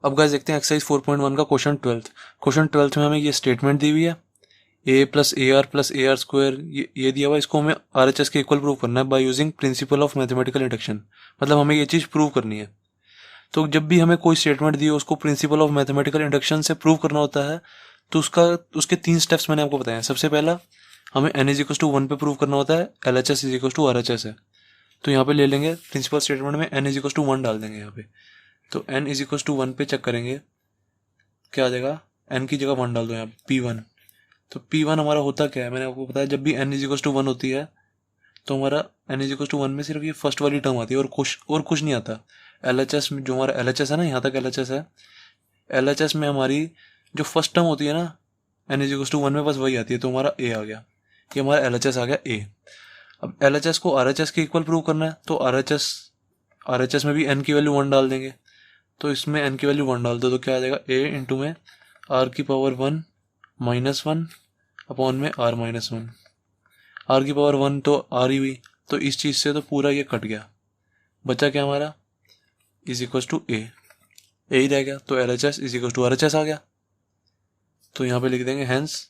अब गाइस देखते हैं एक्सरसाइज 4.1 का क्वेश्चन 12th में हमें ये स्टेटमेंट दी हुई है a+ar+ar² ये दिया हुआ है। इसको हमें RHS के इक्वल प्रूव करना है by using principal of mathematical induction. मतलब हमें ये चीज़ प्रूव करनी है। तो जब भी हमें कोई स्टेटमेंट दी हो उसको प्रिंसिपल ऑफ मैथमेटिकल इंडक्शन से प्रूव करना होता है। तो उसके 3 स्टेप्स मैंने आपको बताए हैं। सबसे पहला हमें n=1 पे प्रूव करना होता है LHS=RHS है। तो यहाँ पे ले लेंगे प्रिंसिपल स्टेटमेंट में n=1 डाल देंगे यहाँ पे। तो n=1 पे चेक करेंगे क्या आ जाएगा। n की जगह 1 डाल दो यहाँ पे P1। तो P1 हमारा होता क्या है, मैंने आपको बताया जब भी n=1 होती है तो हमारा n=1 में सिर्फ ये फर्स्ट वाली टर्म आती है और कुछ नहीं आता। LHS में जो हमारा LHS है ना, यहाँ तक LHS है, LHS में हमारी जो फर्स्ट टर्म होती है ना n=1 में, बस वही आती है। तो हमारा A आ गया, ये हमारा LHS आ गया A। अब LHS को RHS के इक्वल प्रूव करना है तो RHS में भी n की वैल्यू 1 डाल देंगे। तो इसमें n की वैल्यू 1 डाल दो तो क्या आ जाएगा A इंटू में r⁻1 -1 अपॉन में r-1। r⁻1 तो r ही हुई, तो इस चीज़ से तो पूरा ये कट गया। बचा क्या हमारा A ही रह गया। तो LHS=RHS आ गया। तो यहाँ पे लिख देंगे hence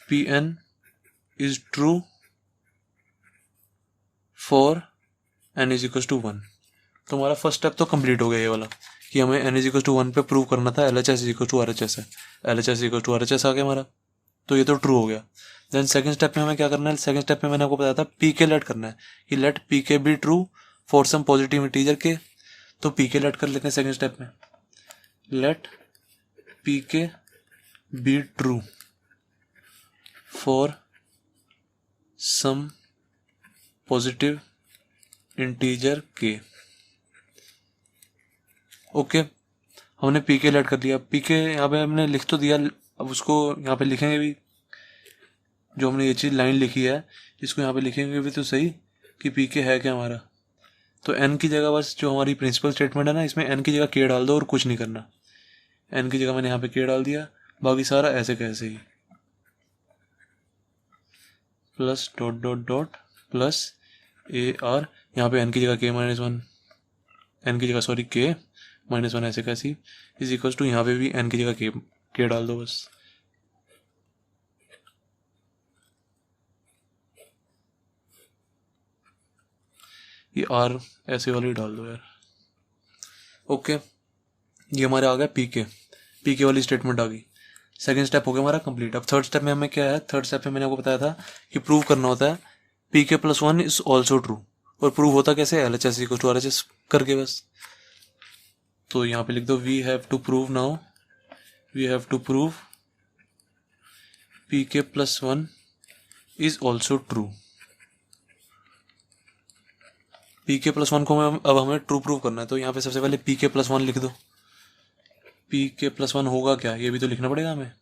Pn is true for n=1। तो हमारा फर्स्ट स्टेप तो कंप्लीट हो गया ये वाला कि हमें n=1 पे प्रूव करना था LHS=RHS है। LHS=RHS आ गया हमारा, तो ये तो ट्रू हो गया। देन सेकंड स्टेप में हमें क्या करना है, सेकंड स्टेप में मैंने आपको बताया था पीके लेट करना है कि let PK be true for some positive integer k. तो पीके लेट कर लेते हैं सेकंड स्टेप में, let PK be true for some positive integer k. Okay, हमने पीके लेट कर लिया। पीके यहाँ पे हमने लिख तो दिया, अब उसको यहाँ पे लिखेंगे भी। जो हमने ये चीज़ लाइन लिखी है इसको यहाँ पे लिखेंगे भी तो सही कि पीके है क्या हमारा। तो n की जगह बस जो हमारी प्रिंसिपल स्टेटमेंट है ना, इसमें n की जगह k डाल दो और कुछ नहीं करना। n की जगह मैंने यहाँ पे k डाल दिया, बाकी सारा ऐसे कैसे ही plus dot dot dot plus AR। यहाँ पे n की जगह k-1, n की जगह सॉरी k-1 ऐसे कैसी इज इक्वल टू, यहाँ पे भी n की जगह k डाल दो बस। ये R ऐसे वाली डाल दो यार। ओके, ये हमारे आ गया पीके वाली स्टेटमेंट आ गई। सेकंड स्टेप हो गया हमारा कंप्लीट। अब थर्ड स्टेप में हमें क्या है, थर्ड स्टेप में मैंने आपको बताया था कि प्रूव करना होता है pk+1 इज ऑल्सो ट्रू। और प्रूव होता कैसे, LHS=RHS करके बस। तो यहाँ पे लिख दो we have to prove pk+1 is also true. pk+1 को अब हमें ट्रू प्रूव करना है। तो यहाँ पे सबसे पहले pk+1 लिख दो। pk+1 होगा क्या, ये भी तो लिखना पड़ेगा हमें।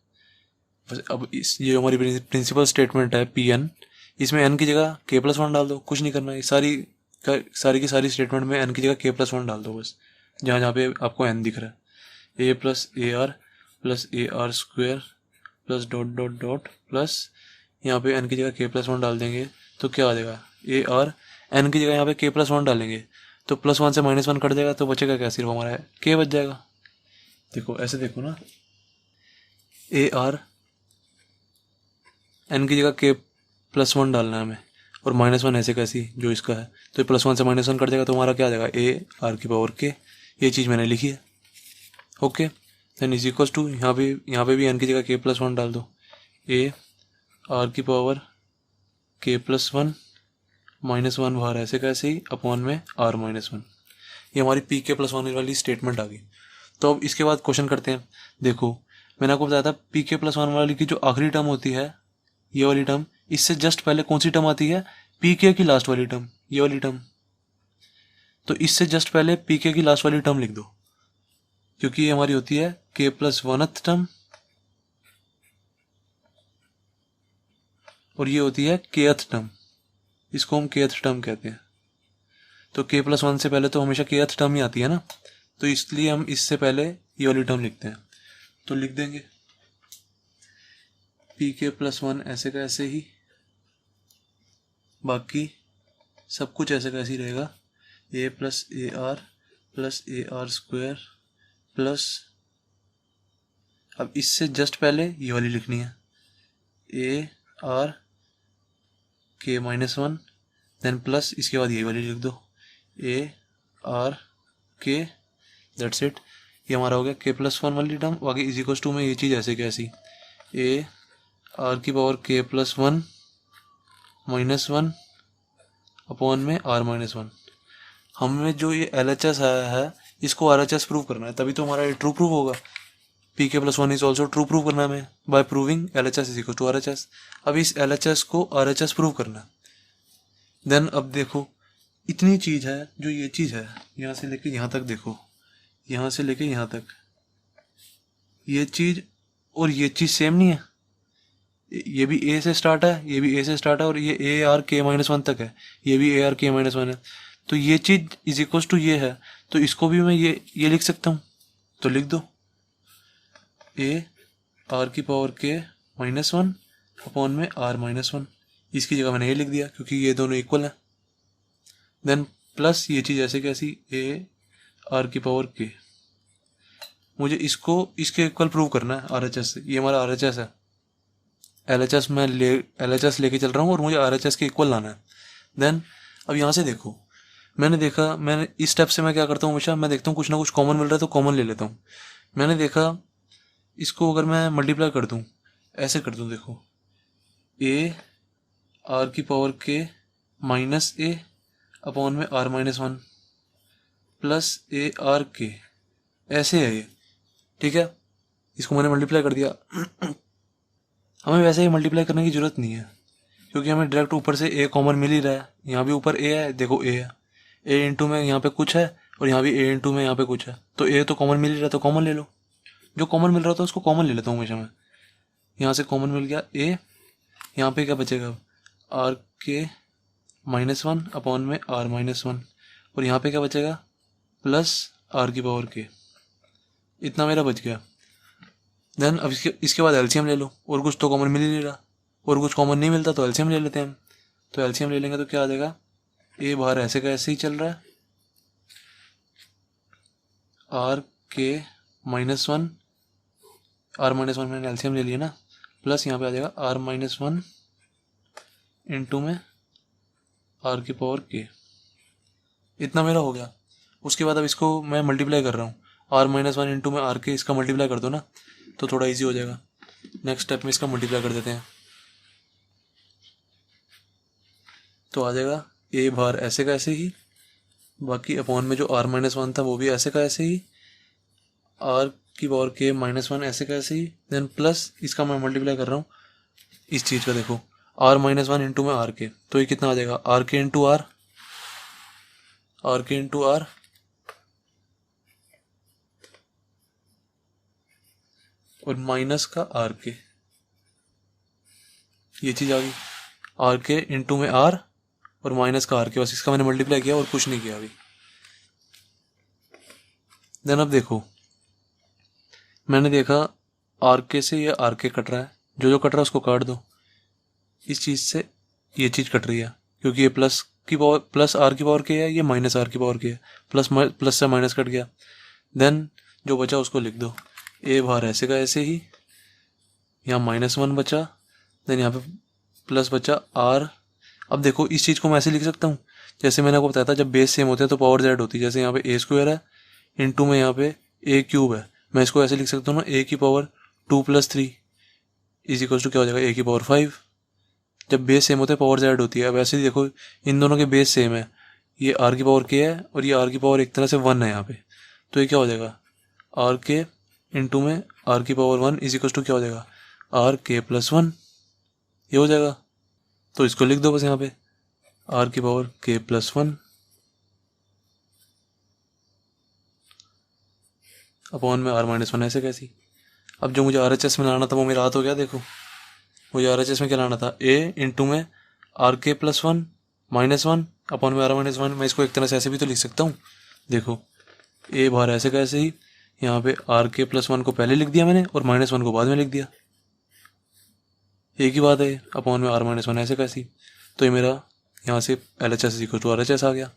बस अब ये हमारी प्रिंसिपल स्टेटमेंट है Pn, इसमें n की जगह k+1 डाल दो, कुछ नहीं करना। ये सारी की सारी स्टेटमेंट में n की जगह k+1 डाल दो बस, जहाँ जहाँ पे आपको n दिख रहा है। a+ar+ar² plus dot dot dot plus यहाँ पे n की जगह k+1 डाल देंगे तो क्या आ जाएगा AR। n की जगह यहाँ पे k+1 डालेंगे तो +1 से -1 कट जाएगा, तो बचेगा क्या, सिर्फ हमारा k बच जाएगा। देखो ऐसे देखो ना, AR n की जगह k+1 डालना है हमें और -1 ऐसे कैसी जो इसका है। तो +1 से -1 कट जाएगा तो हमारा क्या आ जाएगा AR⁻k। ये चीज़ मैंने लिखी है। Okay, then is equals to यहाँ पे भी n की जगह k+1 डाल दो, AR⁻k+1 -1 बाहर ऐसे कैसे ही अपॉन में r-1। ये हमारी pk+1 वाली स्टेटमेंट आ गई। तो अब इसके बाद क्वेश्चन करते हैं। देखो मैंने आपको बताया था pk+1 वाली की जो आखिरी टर्म होती है, ये वाली टर्म, इससे जस्ट पहले कौन सी टर्म आती है, pk की लास्ट वाली टर्म, ये वाली टर्म। तो इससे जस्ट पहले pk की लास्ट वाली टर्म लिख दो, क्योंकि ये हमारी होती है k+1th टर्म और ये होती है kth टर्म। इसको हम kth टर्म कहते हैं। तो k+1 से पहले तो हमेशा kth टर्म ही आती है ना, तो इसलिए हम इससे पहले ये वाली टर्म लिखते हैं। तो लिख देंगे pk+1 ऐसे का ऐसे ही, बाकी सब कुछ ऐसे का ऐसे ही रहेगा। A plus A R square plus, अब इससे जस्ट पहले ये वाली लिखनी है, A are k minus one, then plus इसके बाद ये वाली लिख दो, A are k, that's it. ये हमारा हो गया के प्लस वन वाली टर्म। आगे इज इक्वल्स टू में ये चीज़ ऐसे कैसी, ए आर की power k plus one minus one upon में आर माइनस वन। हमें जो ये एल एच एस आया है इसको आर एच एस प्रूव करना है, तभी तो हमारा ये ट्रू प्रूव होगा। P k plus one is also true prove करना है हमें by proving L H S is equal to R H S. अब इस एल एच एस को आर एच एस प्रूव करना है। देन अब देखो इतनी चीज़ है, जो ये चीज़ है यहाँ से लेके यहाँ तक, देखो यहाँ से लेके यहाँ तक ये चीज़ और ये चीज़ सेम नहीं है। ये भी ए से स्टार्ट है, ये भी ए से स्टार्ट है, और ये A R k minus one तक है, ये भी A R k minus one है। तो ये चीज़ इज इक्वल्स टू ये है, तो इसको भी मैं ये लिख सकता हूँ, तो लिख दो ए आर की power k minus one upon में आर माइनस वन। इसकी जगह मैंने ये लिख दिया क्योंकि ये दोनों इक्वल है। देन प्लस ये चीज़ ऐसे कैसी, ए आर की पावर के, मुझे इसको इसके इक्वल प्रूव करना है आर एच एस से। ये हमारा आर एच एस है, एल एच एस मैं एल एच एस लेके चल रहा हूँ और मुझे आर एच एस के इक्वल लाना है। देन अब यहाँ से देखो, मैंने इस स्टेप से मैं क्या करता हूँ हमेशा, मैं देखता हूँ कुछ ना कुछ कॉमन मिल रहा है तो कॉमन ले लेता हूँ। मैंने देखा इसको अगर मैं मल्टीप्लाई कर दूँ, ऐसे कर दूँ, देखो ए आर की power k minus a upon में are minus one plus A R k, ऐसे है ये, ठीक है। इसको मैंने मल्टीप्लाई कर दिया। हमें वैसे ही मल्टीप्लाई करने की ज़रूरत नहीं है क्योंकि हमें डायरेक्ट ऊपर से ए कॉमन मिल ही रहा है। यहाँ भी ऊपर ए है, देखो ए है, ए इंटू में यहाँ पे कुछ है और यहाँ भी ए इंटू में यहाँ पे कुछ है, तो ए तो कॉमन मिल ही रहा है, तो कॉमन ले लो। जो कॉमन मिल रहा था उसको कॉमन ले लेता हूँ हमेशा मैं। यहाँ से कॉमन मिल गया ए, यहाँ पे क्या बचेगा, are k minus one upon में आर माइनस वन, और यहाँ पे क्या बचेगा, प्लस आर की पावर के। इतना मेरा बच गया। देन अब इसके बाद एलसीएम ले लो, और कुछ तो कॉमन मिल ही नहीं रहा, और कुछ कॉमन नहीं मिलता तो एलसीएम ले लेते हैं हम। तो एलसीएम ले लेंगे तो क्या आ जाएगा, ए बाहर ऐसे का ऐसे ही चल रहा है, r k minus one, r minus one मैंने एलसीएम ले लिया ना, प्लस यहाँ पे आ जाएगा आर माइनस वन इंटू में आर की पावर के। इतना मेरा हो गया। उसके बाद अब इसको मैं मल्टीप्लाई कर रहा हूँ, आर माइनस वन इंटू में आर के, इसका मल्टीप्लाई कर दो ना तो थोड़ा इजी हो जाएगा। नेक्स्ट स्टेप में इसका मल्टीप्लाई कर देते हैं, तो आ जाएगा ए बाहर ऐसे का ऐसे ही, बाकी अपॉन में जो आर माइनस वन था वो भी ऐसे का ऐसे ही, आर की पावर के माइनस वन ऐसे का ऐसे ही, देन प्लस इसका मैं मल्टीप्लाई कर रहा हूँ इस चीज़ का, देखो आर माइनस वन इंटू में आर के, तो ये कितना आ जाएगा, आर के इंटू आर, आर के इंटू आर, और माइनस का आर के, ये चीज़ आ गई, आर के इंटू में आर और माइनस का आर के, बस इसका मैंने मल्टीप्लाई किया और कुछ नहीं किया अभी। देन अब देखो, मैंने देखा आर के से ये आर के कट रहा है, जो जो कट रहा है उसको काट दो। इस चीज़ से ये चीज़ कट रही है क्योंकि ये प्लस की पावर, प्लस आर की पावर के है, ये माइनस आर की पावर के है, प्लस से माइनस कट गया। देन जो बचा उसको लिख दो, ए बाहर ऐसे का ऐसे ही, यहाँ माइनस वन बचा, देन यहाँ पे प्लस बचा आर। अब देखो इस चीज़ को मैं ऐसे लिख सकता हूँ, जैसे मैंने आपको बताया था जब बेस सेम होते हैं तो पावर जेड होती है। जैसे यहाँ पे ए स्क्वायर है इंटू में यहाँ पे ए क्यूब है, मैं इसको ऐसे लिख सकता हूँ ना, ए की power two plus three is equal to क्या हो जाएगा, ए की पावर फाइव। जब बेस सेम होते हैं पावर जेड होती है। अब ऐसे ही देखो इन दोनों के बेस सेम है, ये आर की पावर के है और ये आर की पावर एक तरह से वन है यहाँ पे, तो ये क्या हो जाएगा, आर के इंटू में आर की power one is equal to क्या हो जाएगा, आर के प्लस वन, ये हो जाएगा। तो इसको लिख दो बस यहाँ पे, आर की power k plus one upon में आर माइनस वन, ऐसे कैसी। अब जो मुझे आर एच एस में लाना था वो मेरा हाथ हो गया। देखो मुझे आर एच एस में क्या लाना था, ए इंटू में आर के plus one minus one upon में आर माइनस वन। मैं इसको एक तरह से ऐसे भी तो लिख सकता हूँ, देखो ए बाहर ऐसे का ऐसे ही, यहाँ पे आर के प्लस वन को पहले लिख दिया मैंने और माइनस वन को बाद में लिख दिया, एक ही बात है, अपॉन में आर माइनस वन ऐसे कैसी। तो ये मेरा यहाँ से L H S equal to R H S आ गया।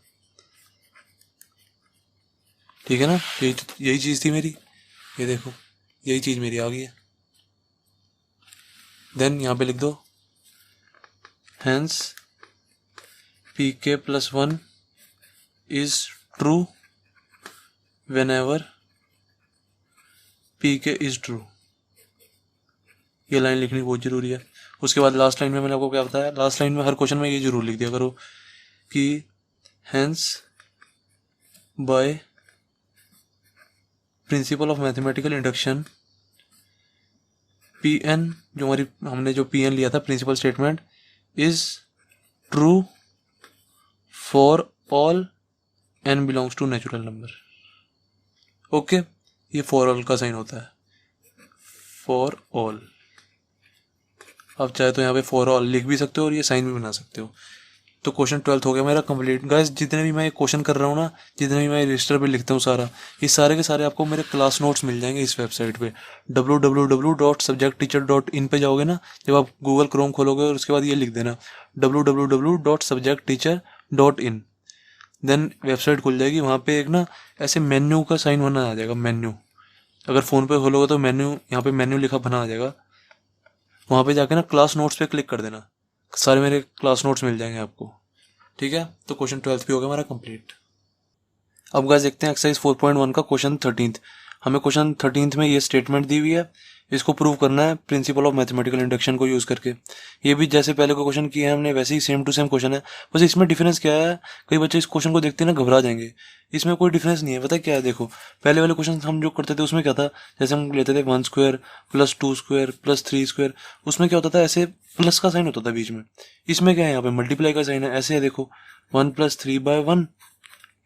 ठीक है ना, यही चीज़ थी मेरी, ये देखो यही चीज़ मेरी आ गई है। देन यहाँ पे लिख दो hence pk plus 1 is true whenever pk is true। ये लाइन लिखनी बहुत ज़रूरी है। उसके बाद लास्ट लाइन में मैंने आपको क्या बताया, लास्ट लाइन में हर क्वेश्चन में ये जरूर लिख दिया करो कि hence by principle of mathematical induction Pn, जो हमने जो Pn लिया था principle statement, is true for all n belongs to natural number. Okay, ये फॉर ऑल का साइन होता है, फॉर ऑल। आप चाहे तो यहाँ पे फॉर ऑल लिख भी सकते हो और ये साइन भी बना सकते हो। तो क्वेश्चन 12 हो गया मेरा कंप्लीट। गाइस जितने भी मैं क्वेश्चन कर रहा हूँ ना, जितने भी मैं रजिस्टर पे लिखता हूँ सारा, ये सारे के सारे आपको मेरे क्लास नोट्स मिल जाएंगे इस वेबसाइट पे www.subjectteacher.in पे जाओगे ना, जब आप गूगल क्रोम खोलोगे और उसके बाद ये लिख देना www.subjectteacher.in, देन वेबसाइट खुल जाएगी। वहाँ पे एक ना ऐसे मेन्यू का साइन बना आ जाएगा, मेन्यू। अगर फ़ोन पे खोलोगे तो मेन्यू, यहाँ पे मेन्यू लिखा बना आ जाएगा। वहाँ पे जाके ना क्लास नोट्स पे क्लिक कर देना, सारे मेरे क्लास नोट्स मिल जाएंगे आपको। ठीक है, तो क्वेश्चन 12 भी हो गया हमारा कंप्लीट। अब गाइस देखते हैं एक्सरसाइज 4.1 का क्वेश्चन 13। हमें क्वेश्चन 13 में ये स्टेटमेंट दी हुई है, इसको प्रूव करना है प्रिंसिपल ऑफ मैथमेटिकल इंडक्शन को यूज़ करके। ये भी जैसे पहले को क्वेश्चन किए हैं हमने, वैसे ही सेम टू सेम क्वेश्चन है, बस इसमें डिफरेंस क्या है, कई बच्चे इस क्वेश्चन को देखते हैं ना घबरा जाएंगे। इसमें कोई डिफरेंस नहीं है, पता है क्या है, देखो पहले वाले क्वेश्चन हम जो करते थे उसमें क्या था, जैसे हम लेते थे 1 square plus 2 square plus 3 square, उसमें क्या होता था, ऐसे प्लस का साइन होता था बीच में। इसमें क्या है, यहाँ पे मल्टीप्लाई का साइन है, ऐसे है देखो 1 + 3/1,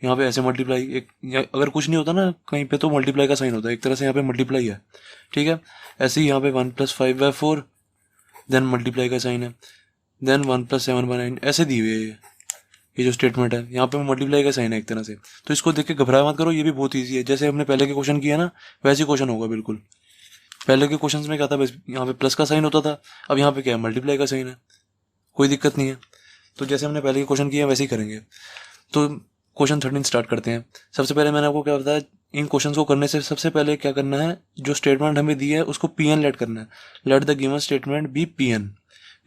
यहाँ पे ऐसे मल्टीप्लाई, एक अगर कुछ नहीं होता ना कहीं पे तो मल्टीप्लाई का साइन होता है, एक तरह से यहाँ पे मल्टीप्लाई है। ठीक है, ऐसे ही यहाँ पे 1 + 5/4, देन मल्टीप्लाई का साइन है, देन 1 + 7/9, ऐसे दी हुई है ये जो स्टेटमेंट है, यहाँ पे मल्टीप्लाई का साइन है एक तरह से। तो इसको देख के घबराया मत करो, ये भी बहुत ईजी है, जैसे हमने पहले के क्वेश्चन किया ना वैसे क्वेश्चन होगा बिल्कुल। पहले के क्वेश्चन में क्या था, बस यहाँ पे प्लस का साइन होता था, अब यहाँ पे क्या है, मल्टीप्लाई का साइन है, कोई दिक्कत नहीं है। तो जैसे हमने पहले के क्वेश्चन किया वैसे ही करेंगे। तो क्वेश्चन 13 स्टार्ट करते हैं। सबसे पहले मैंने आपको क्या बताया, इन क्वेश्चन को करने से सबसे पहले क्या करना है, जो स्टेटमेंट हमें दी है उसको Pn लेट करना है। Let the given statement be Pn।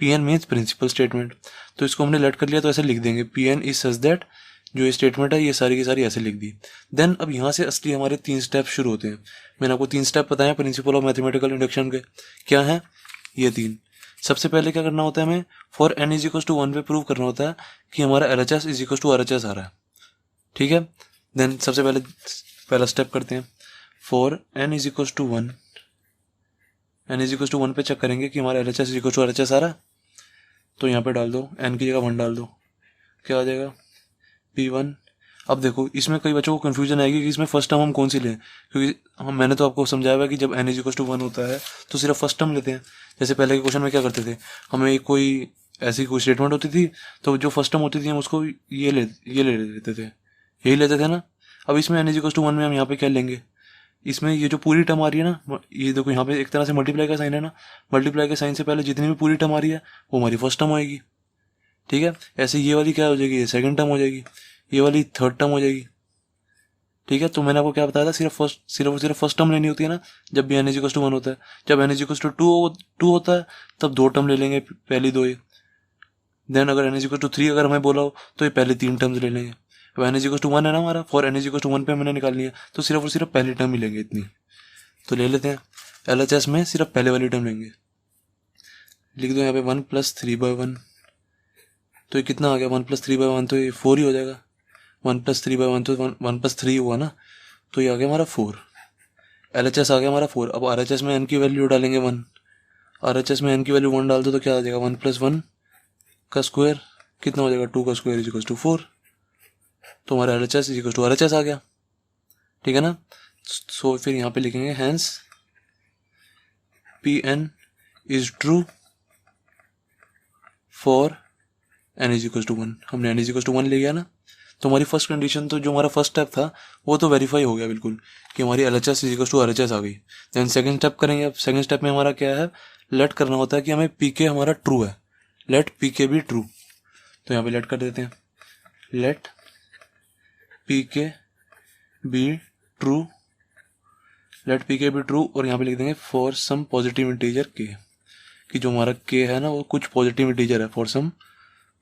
Pn means principle statement. तो इसको हमने लेट कर लिया, तो ऐसे लिख देंगे Pn इज सच दैट, जो ये स्टेटमेंट है ये सारी की सारी ऐसे लिख दी। देन अब यहाँ से असली हमारे 3 स्टेप शुरू होते हैं। मैंने आपको 3 स्टेप बताया प्रिंसिपल ऑफ मैथमेटिकल इंडक्शन के, क्या है ये 3। सबसे पहले क्या करना होता है, हमें फॉर n = 1 पे प्रूव करना होता है कि हमारा LHS = RHS आ रहा है। ठीक है, देन सबसे पहला स्टेप करते हैं, फॉर n = 1, n = 1 पे चेक करेंगे कि हमारा LHS = RHS आ रहा है। तो यहाँ पे डाल दो, n की जगह 1 डाल दो, क्या आ जाएगा P1। अब देखो इसमें कई बच्चों को कन्फ्यूजन आएगी कि इसमें फर्स्ट टर्म हम कौन सी लें, क्योंकि मैंने तो आपको समझाया हुआ कि जब n = 1 होता है तो सिर्फ फर्स्ट टर्म लेते हैं। जैसे पहले के क्वेश्चन में क्या करते थे, हमें कोई ऐसी कोई स्टेटमेंट होती थी तो जो फर्स्ट टर्म होती थी हम उसको ये ले लेते थे, यही लेते थे ना। अब इसमें n = 1 में हम यहाँ पे क्या लेंगे, इसमें ये जो पूरी टर्म आ रही है ना, ये देखो यहाँ पे एक तरह से मल्टीप्लाई का साइन है ना, मल्टीप्लाई के साइन से पहले जितनी भी पूरी टर्म आ रही है वो हमारी फर्स्ट टर्म आएगी। ठीक है, ऐसे ये वाली क्या हो जाएगी, ये सेकंड टर्म हो जाएगी, ये वाली थर्ड टर्म हो जाएगी। ठीक है, तो मैंने आपको क्या बताया था, सिर्फ फर्स्ट टर्म लेनी होती है ना जब भी n = 1 होता है। जब n = 2 होता है तब 2 टर्म ले लेंगे, पहली 2 ही। देन अगर n = 3 अगर हमें बोला हो तो ये पहले 3 टर्म्स ले लेंगे। अब n = 1 है ना हमारा, फॉर n = 1 पे हमने निकालनी है, तो सिर्फ और सिर्फ पहली टर्म ही लेंगे इतनी। तो ले लेते हैं, LHS में सिर्फ पहले वाली टर्म लेंगे। लिख दो यहाँ पे 1 + 3/1, तो ये कितना आ गया, 1 + 3/1, तो ये 4 ही हो जाएगा। 1 + 3/1 तो 1 + 3 हुआ ना, तो ये आ गया हमारा 4। LHS आ गया हमारा 4। अब RHS में n की वैल्यू डालेंगे 1, RHS में n की वैल्यू 1 डाल दो तो क्या आ जाएगा, 1 + 1 का स्क्वायर कितना हो जाएगा, 2 का स्क्वायर = 4। तो हमारा LHS = RHS आ गया। ठीक है ना, सो फिर यहाँ पे लिखेंगे hence Pn is true for n = 1। हमने n = 1 ले गया ना, तो हमारी फर्स्ट कंडीशन, तो जो हमारा फर्स्ट स्टेप था वो तो वेरीफाई हो गया बिल्कुल कि हमारी LHS = RHS आ गई। देन सेकंड स्टेप करेंगे। अब सेकंड स्टेप में हमारा क्या है, लेट करना होता है कि हमें PK हमारा ट्रू है, लेट PK भी ट्रू। तो यहाँ पे लेट कर देते हैं, let PK be true, let P k be true, और यहाँ पे लिख देंगे फॉर सम पॉजिटिव इंटीजर के, कि जो हमारा के है ना वो कुछ पॉजिटिव इंटीजर है, फॉर सम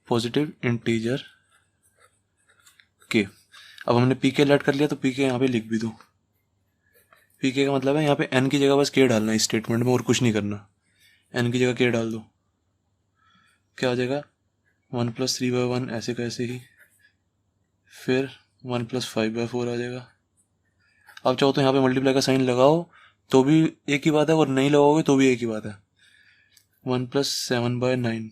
पॉजिटिव इंटीजर के। अब हमने पी के लेट कर लिया तो पी के यहाँ पे लिख भी दो। पी के का मतलब है यहाँ पे एन की जगह बस के डालना है इस स्टेटमेंट में, और कुछ नहीं करना। एन की जगह के डाल दो, क्या आ जाएगा 1+3/1 ऐसे का ऐसे ही, फिर 1+5/4 आ जाएगा। अब चाहो तो यहाँ पे मल्टीप्लाई का साइन लगाओ तो भी एक ही बात है, और नहीं लगाओगे तो भी एक ही बात है। 1+7/9,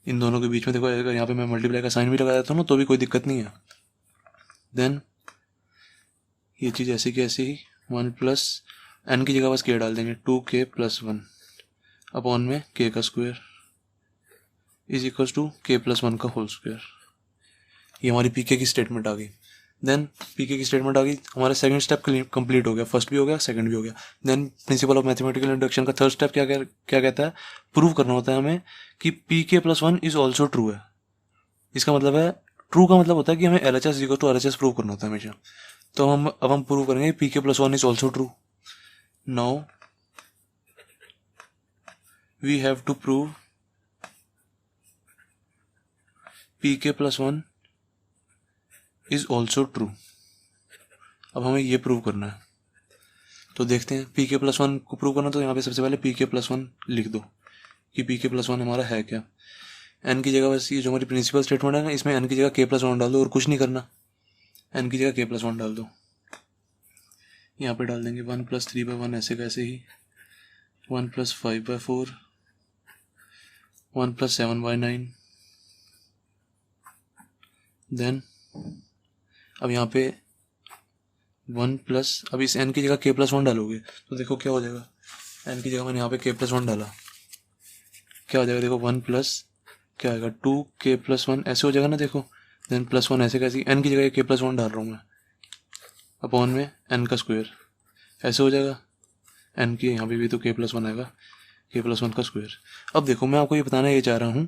इन दोनों के बीच में देखो, अगर यहाँ पे मैं मल्टीप्लाई का साइन भी लगा देता हूँ ना तो भी कोई दिक्कत नहीं है। देन ये चीज़ ऐसे की ऐसे ही, 1+n की जगह बस के डाल देंगे, 2k+1 अपॉन में k का square is equals to k+1 का होल स्क्वायर। ये हमारी पीके की स्टेटमेंट आ गई। देन पीके की स्टेटमेंट आ गई, हमारा सेकंड स्टेप कंप्लीट हो गया, फर्स्ट भी हो गया, सेकंड भी हो गया। Then principle of mathematical induction का थर्ड स्टेप क्या कहता है, प्रूव करना होता है हमें कि pk+1 इज ऑल्सो ट्रू है। इसका मतलब है, ट्रू का मतलब होता है कि हमें LHS equal to RHS prove करना होता है हमेशा। तो हम प्रूव करेंगे pk+1 is also true. Now we have to prove pk+1 is also true. अब हमें ये प्रूव करना है, तो देखते हैं। pk+1 को प्रूव करना, तो यहाँ पे सबसे पहले pk+1 लिख दो कि pk+1 हमारा है क्या। n की जगह बस ये जो हमारी प्रिंसिपल स्टेटमेंट है ना, इसमें n की जगह k+1 डाल दो और कुछ नहीं करना। n की जगह k+1 डाल दो, यहाँ पे डाल देंगे 1+3/1 ऐसे का ऐसे ही, 1+5/4, 1+7/9। देन अब यहाँ पे 1+, अब इस n की जगह k+1 डालोगे तो देखो क्या हो जाएगा। n की जगह मैंने यहाँ पे k+1 डाला, क्या हो जाएगा देखो, 1+ क्या आएगा 2k+1 ऐसे हो जाएगा ना, देखो। देन +1 ऐसे कैसे, n की जगह k+1 डाल रहा हूँ मैं, अपॉन में n का स्क्वायर ऐसे हो जाएगा। n की यहाँ पे भी तो k+1 आएगा, k+1 का स्क्वायर। अब देखो मैं आपको ये बताना ये चाह रहा हूँ,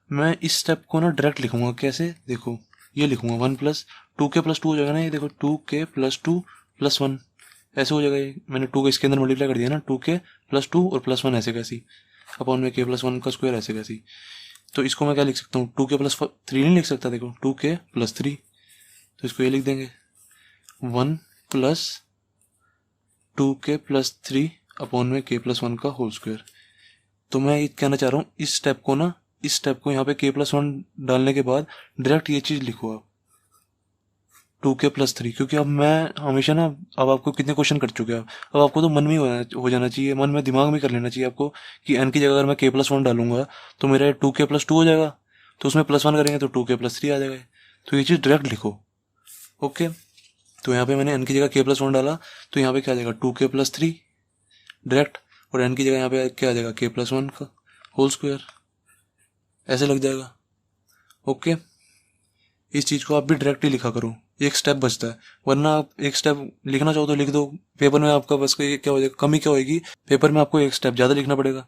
मैं इस स्टेप को ना डायरेक्ट लिखूंगा। कैसे, देखो ये लिखूंगा 1+2k+2 हो जाएगा ना, ये देखो 2k+2+1 ऐसे हो जाएगा। ये मैंने 2 को इसके अंदर मल्टीप्लाई कर दिया ना, 2k+2 और +1 ऐसे कैसी, अपॉन में k+1 का स्क्वायर ऐसे कैसी। तो इसको मैं क्या लिख सकता हूँ, 2k+3 नहीं लिख सकता, देखो 2k+3, तो इसको ये लिख देंगे 1+2k+3 अपॉन में k+1 का होल स्क्वायर। तो मैं ये कहना चाह रहा हूँ, इस स्टेप को यहाँ पे k+1 डालने के बाद डायरेक्ट ये चीज़ लिखो आप 2k+3, क्योंकि अब मैं हमेशा ना, अब आपको कितने क्वेश्चन कर चुके हैं, अब आपको तो मन में हो जाना चाहिए, मन में दिमाग में कर लेना चाहिए आपको कि n की जगह अगर मैं k+1 डालूंगा तो मेरा 2k+2 हो जाएगा, तो उसमें +1 करेंगे तो 2k+3 आ जाएगा। तो ये चीज़ डायरेक्ट लिखो, ओके। तो यहाँ पे मैंने n की जगह k+1 डाला, तो यहाँ पे क्या आ जाएगा 2k+3 डायरेक्ट, और n की जगह यहाँ पे क्या आ जाएगा k+1 का होल स्क्वायर ऐसे लग जाएगा, ओके। इस चीज़ को आप भी डायरेक्ट ही लिखा करो, एक स्टेप बचता है, वरना आप एक स्टेप लिखना चाहो तो लिख दो, पेपर में आपका बस क्या हो जाएगा, कमी क्या होगी, पेपर में आपको एक स्टेप ज़्यादा लिखना पड़ेगा।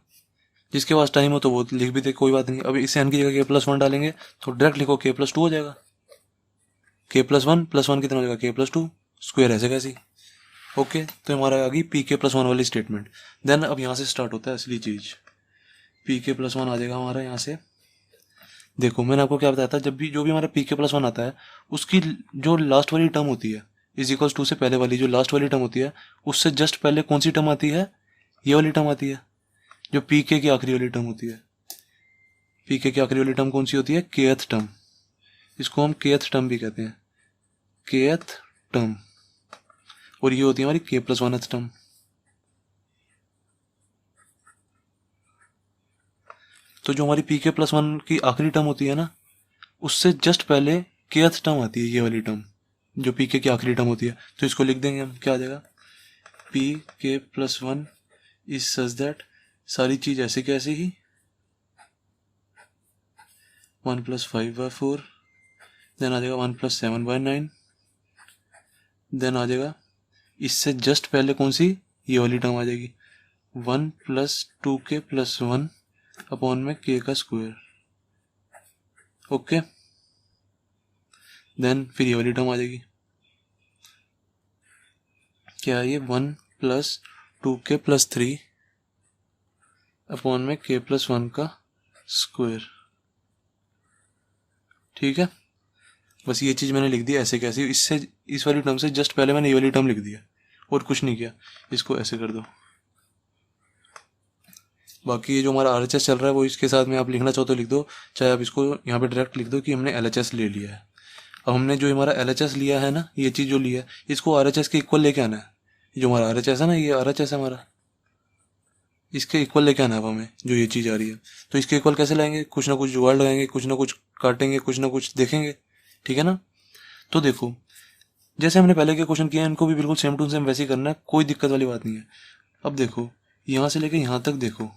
जिसके पास टाइम हो तो वो लिख भी दे, कोई बात नहीं। अब इसे n की जगह k+1 डालेंगे तो डायरेक्ट लिखो k+2 हो जाएगा, k+1 कितना हो जाएगा k+2 स्क्वायर ऐसे कैसी, ओके। तो हमारा आ गई pk+1 वाली स्टेटमेंट। देन अब यहाँ से स्टार्ट होता है असली चीज़, pk+1 आ जाएगा हमारा यहाँ से। देखो मैंने आपको क्या बताया था, जब भी जो भी हमारा pk+1 आता है, उसकी जो लास्ट वाली टर्म होती है =2 से पहले वाली जो लास्ट वाली टर्म होती है, उससे जस्ट पहले कौन सी टर्म आती है, ये वाली टर्म आती है जो pk की आखिरी वाली टर्म होती है। pk की आखिरी वाली टर्म कौन सी होती है, kth टर्म, इसको हम kth टर्म भी कहते हैं, kth टर्म, और ये होती है हमारी k+1th टर्म। तो जो हमारी pk+1 की आखिरी टर्म होती है ना, उससे जस्ट पहले kth टर्म आती है, ये वाली टर्म जो pk की आखिरी टर्म होती है। तो इसको लिख देंगे हम, क्या आ जाएगा pk+1 इज सच दैट, सारी चीज ऐसे कैसे ही 1+5/4, देन आ जाएगा 1+7/9, देन आ जाएगा इससे जस्ट पहले कौन सी, ये वाली टर्म आ जाएगी 1+2k+1 अपॉन में k का स्क्वायर, ओके। देन फिर ये वाली टर्म आ जाएगी क्या है ये 1 प्लस 2k प्लस 3 अपॉन में k प्लस 1 का स्क्वायर। ठीक है, बस ये चीज़ मैंने लिख दी ऐसे कैसे, इससे इस वाली टर्म से जस्ट पहले मैंने ये वाली टर्म लिख दिया और कुछ नहीं किया। इसको ऐसे कर दो। बाकी ये जो हमारा RHS चल रहा है वो इसके साथ में आप लिखना चाहो तो लिख दो, चाहे आप इसको यहाँ पे डायरेक्ट लिख दो कि हमने LHS ले लिया है। अब हमने जो हमारा LHS लिया है ना, ये चीज़ जो लिया है इसको RHS के इक्वल लेके आना है। ये जो हमारा RHS है ना, ये RHS है हमारा, इसके इक्वल लेके आना है अब हमें, जो ये चीज़ आ रही है। तो इसके इक्वल कैसे लाएंगे, कुछ ना कुछ जुगाड़ लगाएंगे, कुछ ना कुछ काटेंगे, कुछ ना कुछ देखेंगे। ठीक है ना। तो देखो, जैसे हमने पहले के क्वेश्चन किए हैं इनको भी बिल्कुल सेम टू सेम वैसे ही करना है, कोई दिक्कत वाली बात नहीं है। अब देखो, यहाँ से लेके यहाँ तक देखो,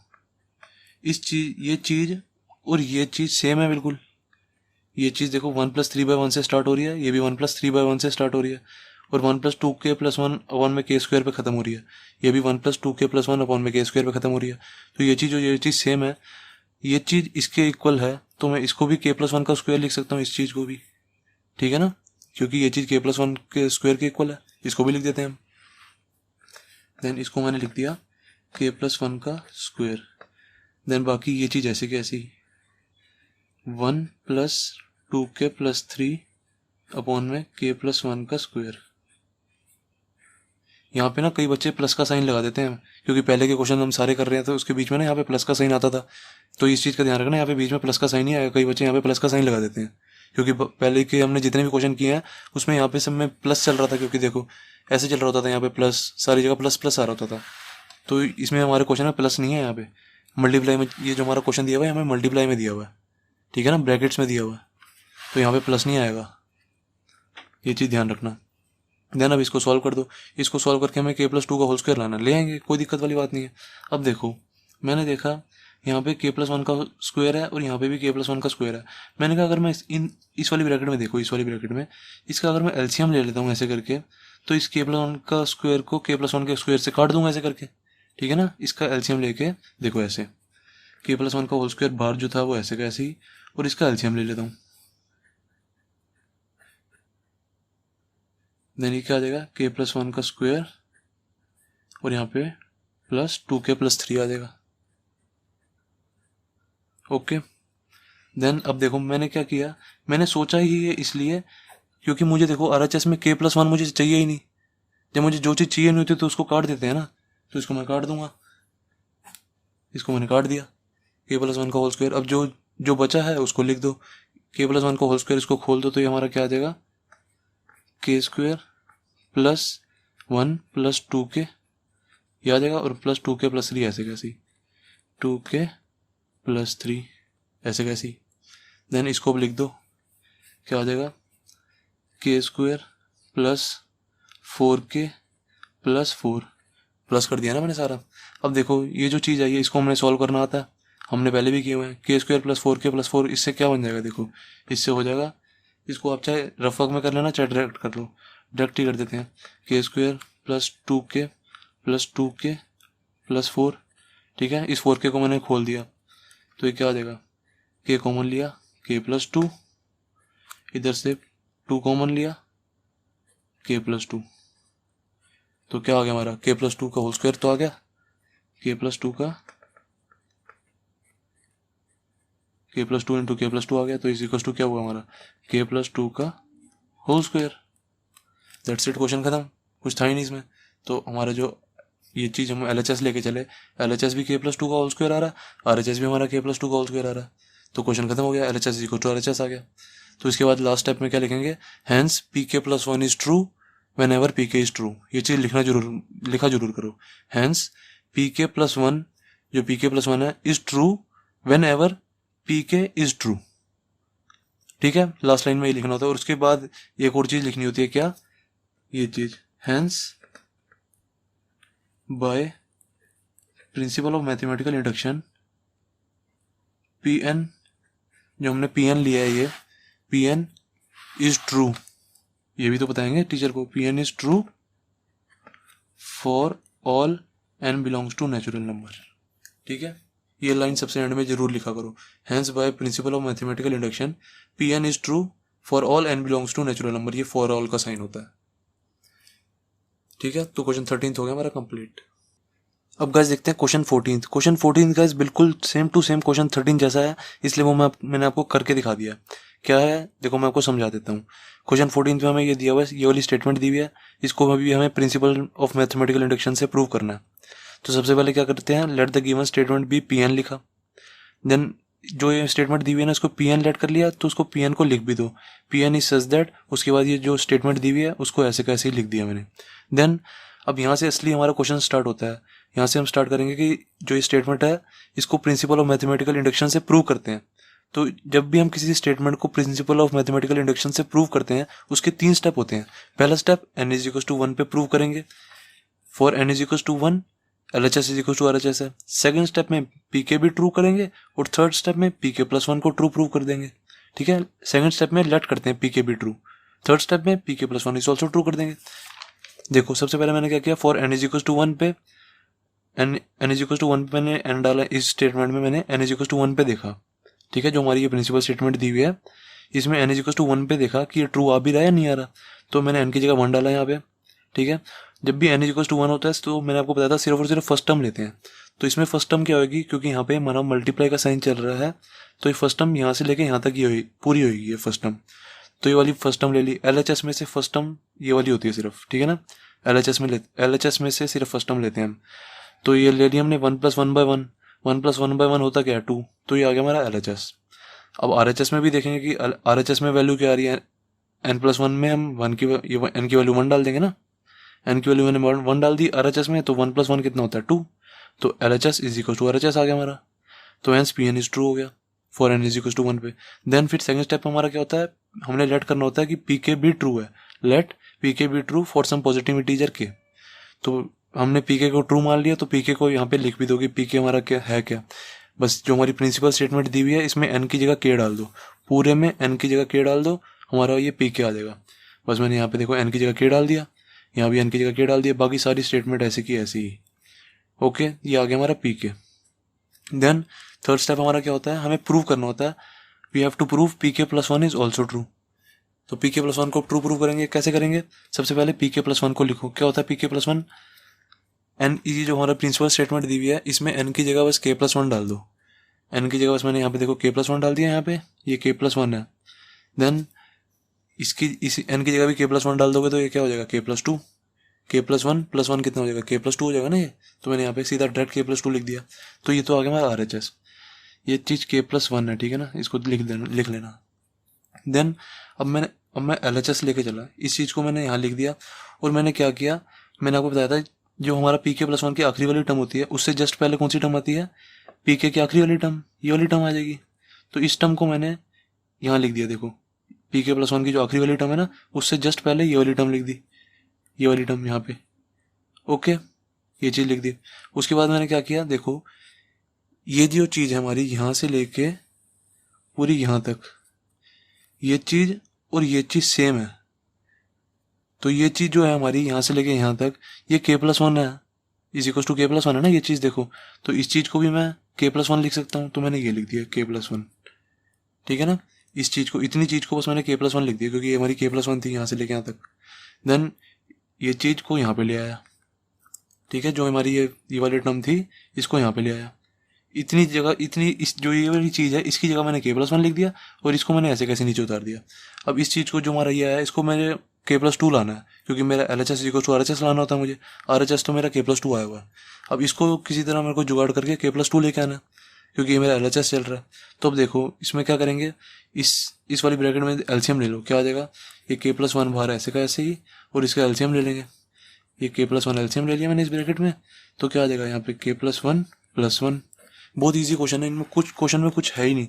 इस चीज, ये चीज और ये चीज सेम है बिल्कुल। ये चीज देखो 1 प्लस 3/1 से स्टार्ट हो रही है, ये भी 1 प्लस 3/1 से स्टार्ट हो रही है, और 1 प्लस 2k प्लस 1 अपॉन में k स्क्वायर पे खत्म हो रही है। ये भी 1 प्लस 2k प्लस 1 अपॉन में k स्क्वायर पे खत्म हो रही है। तो ये चीज और ये चीज सेम है, ये चीज इसके इक्वल है, तो मैं इसको भी k प्लस 1 का स्क्वायर लिख सकता हूँ, इस चीज को भी। ठीक है ना, क्योंकि ये चीज k प्लस 1 के स्क्वायर के इक्वल है, इसको भी लिख देते हैं हम। देन इसको मैंने लिख दिया k प्लस 1 का स्क्वायर। देन बाकी ये चीज ऐसे की ऐसी 1 प्लस 2k प्लस 3 अपॉन में k प्लस 1 का स्क्वायर। यहाँ पे ना कई बच्चे प्लस का साइन लगा देते हैं, क्योंकि पहले के क्वेश्चन हम सारे कर रहे हैं तो उसके बीच में ना यहाँ पे प्लस का साइन आता था। तो इस चीज़ का ध्यान रखना, यहाँ पे बीच में प्लस का साइन नहीं आएगा। कई बच्चे यहाँ पे प्लस का साइन लगा देते हैं, क्योंकि पहले के हमने जितने भी क्वेश्चन किए हैं उसमें यहाँ पे सब में प्लस चल रहा था, क्योंकि देखो ऐसे चल रहा होता था, यहाँ पे प्लस, सारी जगह प्लस प्लस आ रहा होता था। तो इसमें हमारे क्वेश्चन में प्लस नहीं है, यहाँ पे मल्टीप्लाई में, ये जो हमारा क्वेश्चन दिया हुआ है हमें मल्टीप्लाई में दिया हुआ है। ठीक है ना, ब्रैकेट्स में दिया हुआ है, तो यहाँ पे प्लस नहीं आएगा, ये चीज़ ध्यान रखना। देन अब इसको सॉल्व कर दो, इसको सॉल्व करके हमें k प्लस 2 का होल स्क्वायर लाना, ले आएंगे, कोई दिक्कत वाली बात नहीं है। अब देखो, मैंने देखा यहाँ पे k प्लस 1 का स्क्वायर है और यहाँ पे भी k प्लस 1 का स्क्वायर है। मैंने कहा अगर मैं इस वाली ब्रैकेट में, देखो इस वाली ब्रैकेट में इसका अगर मैं एलसीएम ले लेता हूँ ऐसे करके, तो इस k प्लस 1 का स्क्वायर को k प्लस 1 के स्क्वायर से काट दूंगा ऐसे करके। ठीक है ना, इसका एलसीएम लेके देखो ऐसे, k प्लस 1 का होल स्क्वायर बाहर जो था वो ऐसे का ऐसे ही, और इसका एलसीएम ले लेता हूँ। देन ये क्या आ जाएगा, k प्लस 1 का स्क्वायर और यहाँ पे प्लस 2k प्लस 3 आ जाएगा। ओके। देन अब देखो मैंने क्या किया, मैंने सोचा ही ये इसलिए क्योंकि मुझे देखो RHS में k प्लस 1 मुझे चाहिए ही नहीं। जब मुझे जो चीज़ चाहिए नहीं होती तो उसको काट देते हैं ना, तो इसको मैं काट दूंगा, इसको मैंने काट दिया, k प्लस 1 का होल स्क्वायर। अब जो जो बचा है उसको लिख दो, k प्लस 1 का होल स्क्वायर, इसको खोल दो तो ये हमारा क्या आ जाएगा, k square plus 1 plus 2k ये आ जाएगा, और प्लस 2k प्लस 3 ऐसे कैसी, 2k प्लस 3 ऐसे कैसी। देन इसको भी लिख दो, क्या आ जाएगा, k square plus 4k plus 4, plus कर दिया ना मैंने सारा। अब देखो ये जो चीज़ आई है इसको हमने सॉल्व करना आता है, हमने पहले भी किए हुए हैं। k square plus 4k plus 4, इससे क्या बन जाएगा, देखो इससे हो जाएगा, इसको आप चाहे रफ वर्क में कर लेना चाहे डायरेक्ट कर लो, डायरेक्ट ही कर देते हैं, k square plus 2k plus 2k plus 4। ठीक है, इस 4k को मैंने खोल दिया तो ये क्या आ जाएगा, k कॉमन लिया, k प्लस 2, इधर से 2 कॉमन लिया, k प्लस 2, तो क्या आ गया हमारा, k प्लस 2 का होल स्क्वायर तो आ गया, k प्लस 2 का k plus 2 into k plus 2 आ गया, तो इस इक्वल टू क्या हुआ हमारा, k प्लस 2 का whole square. That's it, question खत्म, कुछ था ही नहीं इसमें। तो हमारा जो ये चीज़ हम LHS लेके चले, LHS भी k प्लस 2 का होल स्क्वायर आ रहा है, RHS भी हमारा k प्लस 2 का होल स्क्वायर आ रहा है, तो क्वेश्चन खत्म हो गया, LHS इक्वल टू RHS आ गया। तो इसके बाद लास्ट स्टेप में क्या लिखेंगे, hence pk plus 1 is true whenever pk is true. ये चीज़ लिखा जरूर करो, हैंस pk प्लस 1, जो pk प्लस 1 है, is true whenever pk is true. ठीक है, लास्ट लाइन में ये लिखना होता है। और उसके बाद एक और चीज़ लिखनी होती है, क्या, ये चीज़, hence by principle of mathematical induction Pn, जो हमने Pn लिया है, ये Pn इज ट्रू, ये भी तो बताएंगे टीचर को, Pn is true for all n belongs to natural number. ठीक है, ये लाइन सबसे एंड में जरूर लिखा करो, hence by principle of mathematical induction Pn is true for all n belongs to natural number, ये फॉर ऑल का साइन होता है। ठीक है, तो क्वेश्चन 13 हो गया हमारा कंप्लीट। अब गाइस देखते हैं क्वेश्चन 14। क्वेश्चन 14 गाइस बिल्कुल सेम टू सेम क्वेश्चन 13 जैसा है, इसलिए वो मैंने आपको करके दिखा दिया। क्या है देखो, मैं आपको समझा देता हूँ। क्वेश्चन 14 में हमें ये दिया हुआ है, ये वाली स्टेटमेंट दी हुई है, इसको अभी हमें प्रिंसिपल ऑफ मैथमेटिकल इंडक्शन से प्रूव करना है। तो सबसे पहले क्या करते हैं, let the given statement be P n लिखा। देन जो ये स्टेटमेंट दी हुई है ना, इसको पी एन लेट कर लिया, तो उसको पी एन को लिख भी दो, P n is such that. उसके बाद ये जो स्टेटमेंट दी हुई है उसको ऐसे कैसे ही लिख दिया मैंने। देन अब यहाँ से असली हमारा क्वेश्चन स्टार्ट होता है। यहाँ से हम स्टार्ट करेंगे कि जो ये स्टेटमेंट है इसको प्रिंसिपल ऑफ मैथमेटिकल इंडक्शन से प्रूव करते हैं। तो जब भी हम किसी स्टेटमेंट को प्रिंसिपल ऑफ मैथमेटिकल इंडक्शन से प्रूव करते हैं, उसके 3 स्टेप होते हैं। पहला step n is equal to 1 पे प्रूव करेंगे, for n is equal to 1 LHS is equal to RHS है। सेकंड स्टेप में pk भी ट्रू करेंगे, और थर्ड स्टेप में pk प्लस 1 को ट्रू प्रूव कर देंगे। ठीक है, सेकंड स्टेप में लेट करते हैं pk भी ट्रू, थर्ड स्टेप में pk plus 1 is also true कर देंगे। देखो सबसे पहले मैंने क्या किया, for n is equal to 1 पे n इज इक्वल टू 1 पे मैंने n डाला, इस स्टेटमेंट में मैंने n इज इक्वल टू 1 पे देखा। ठीक है, जो हमारी ये प्रिंसिपल स्टेटमेंट दी हुई है इसमें n इज इक्वल टू 1 पे देखा कि ये ट्रू आ भी रहा है या नहीं आ रहा, तो मैंने n की जगह 1 डाला यहाँ पे। ठीक है, जब भी n इज इक्वल टू 1 होता है तो मैंने आपको बताया था सिर्फ और सिर्फ फर्स्ट टर्म लेते हैं। तो इसमें फर्स्ट टर्म क्या होगी, क्योंकि यहाँ पे हमारा मल्टीप्लाई का साइन चल रहा है, तो ये फर्स्ट टर्म यहाँ से लेके यहाँ तक ही होगी, पूरी होगी ये फर्स्ट टर्म। तो ये वाली फर्स्ट टर्म ले ली। LHS में से फर्स्ट टर्म ये वाली होती है सिर्फ, ठीक है ना। LHS में से सिर्फ फर्स्ट टर्म लेते हैं हम। तो ये ले लिया हमने 1 प्लस 1 बाय 1, 1 प्लस 1 बाय 1 होता क्या है 2, तो ये आ गया हमारा LHS। अब RHS में भी देखेंगे कि RHS में वैल्यू क्या आ रही है, n प्लस 1 में हम n की वैल्यू 1 डाल देंगे ना, n की वैल्यू मैंने 1 डाल दी RHS में, तो 1 प्लस 1 कितना होता है 2, तो LHS is equal to RHS आ गया हमारा। तो हेंस Pn इज ट्रू हो गया for n is equal to 1 पे। देन फिर सेकंड स्टेप हमारा क्या होता है, हमने लेट करना होता है कि pk भी ट्रू है, लेट pk भी true for some positive integer k। तो हमने pk को ट्रू मान लिया, तो pk को यहाँ पे लिख भी दो कि pk हमारा क्या है, क्या बस जो हमारी प्रिंसिपल स्टेटमेंट दी हुई है इसमें n की जगह k डाल दो, पूरे में n की जगह k डाल दो, हमारा ये pk आ जाएगा। बस मैंने यहाँ पे देखो n की जगह k डाल दिया, यहाँ भी n की जगह k डाल दिया, बाकी सारी स्टेटमेंट ऐसे की ऐसी ही। ओके, ये आ गया हमारा pk। देन थर्ड स्टेप हमारा क्या होता है, हमें प्रूव करना होता है, we have to prove pk plus 1 is also true. तो pk प्लस 1 को ट्रू प्रूव करेंगे, कैसे करेंगे, सबसे पहले pk प्लस 1 को लिखो। क्या होता है pk प्लस 1, n ये जो हमारा प्रिंसिपल स्टेटमेंट दी हुई है इसमें n की जगह बस k प्लस 1 डाल दो। n की जगह बस मैंने यहाँ पे देखो k प्लस 1 डाल दिया, यहाँ पे ये k प्लस 1 है। देन इस n की जगह भी k प्लस 1 डाल दोगे तो ये क्या हो जाएगा k plus 2, k plus 1 plus 1 कितना हो जाएगा k प्लस 2 हो जाएगा ना ये, तो मैंने यहाँ पे सीधा डायरेक्ट k प्लस 2 लिख दिया। तो ये तो आ गया हमारा RHS, ये चीज़ k प्लस 1 है, ठीक है ना, इसको लिख लेना। देन अब मैं LHS लेके चला, इस चीज़ को मैंने यहाँ लिख दिया, और मैंने क्या किया, मैंने आपको बताया था जो हमारा pk प्लस 1 की आखिरी वाली टर्म होती है उससे जस्ट पहले कौन सी टर्म आती है, pk की आखिरी वाली टर्म, ये वाली टर्म आ जाएगी। तो इस टर्म को मैंने यहाँ लिख दिया, देखो pk प्लस 1 की जो आखिरी वाली टर्म है ना उससे जस्ट पहले ये वाली टर्म लिख दी, ये वाली टर्म यहाँ पे। ओके, ये चीज़ लिख दी। उसके बाद मैंने क्या किया, देखो ये जो चीज़ है हमारी यहाँ से लेके पूरी यहाँ तक, ये चीज़ और ये चीज़ सेम है, तो ये चीज़ जो है हमारी यहाँ से लेके यहाँ तक ये k प्लस 1 है, is equal to k plus 1 है ना ये चीज़, देखो तो इस चीज़ को भी मैं k प्लस 1 लिख सकता हूँ, तो मैंने ये लिख दिया k प्लस 1, ठीक है ना। इस चीज़ को, इतनी चीज़ को बस मैंने k प्लस 1 लिख दिया क्योंकि ये हमारी k प्लस 1 थी यहाँ से लेके यहाँ तक। देन ये चीज़ को यहाँ पे ले आया, ठीक है, जो हमारी ये वाली टर्म थी इसको यहाँ पे ले आया, इतनी जगह, इतनी इस जो ये वाली चीज़ है इसकी जगह मैंने k प्लस 1 लिख दिया, और इसको मैंने ऐसे कैसे नीचे उतार दिया। अब इस चीज़ को जो हमारा ये है इसको मैंने k प्लस 2 लाना है, क्योंकि मेरा LHS इक्वल टू RHS लाना होता है मुझे, RHS तो मेरा k प्लस 2 आया हुआ है। अब इसको किसी तरह मेरे को जुगाड़ करके k प्लस 2 लेके आना, क्योंकि ये मेरा LHS चल रहा है। तो अब देखो इसमें क्या करेंगे, इस वाली ब्रैकेट में LCM ले लो, क्या आ जाएगा, ये k प्लस 1 बाहर ऐसे का ऐसे ही, और इसका LCM ले लेंगे, ये k प्लस 1 LCM ले लिया मैंने इस ब्रैकेट में, तो क्या आ जाएगा यहाँ पे k प्लस 1 प्लस 1। बहुत ईजी क्वेश्चन है, इनमें कुछ क्वेश्चन में कुछ है ही नहीं।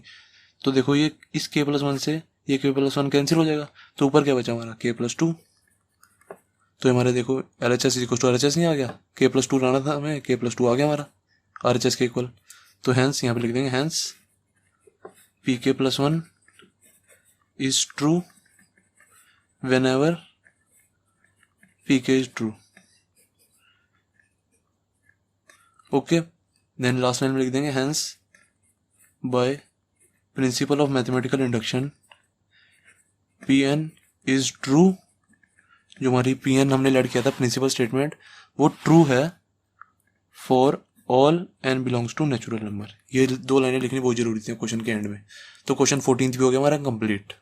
तो देखो ये इस k प्लस 1 से ये k प्लस 1 कैंसिल हो जाएगा, तो ऊपर क्या बचा हमारा k प्लस 2। तो हमारे देखो LHS इक्वल टू RHS नहीं आ गया, k प्लस 2 लाना था हमें, k प्लस 2 आ गया हमारा RHS के इक्वल। तो हैंस यहाँ पे लिख देंगे, hence pk plus 1 is true whenever pk is true. Okay, then last line में लिख देंगे, hence by principle of mathematical induction Pn is true जो हमारी Pn हमने लेट किया था प्रिंसिपल स्टेटमेंट, वो ट्रू है for all n belongs to natural number. ये 2 लाइनें लिखनी बहुत जरूरी थी क्वेश्चन के एंड में। तो क्वेश्चन 14 भी हो गया हमारा कंप्लीट।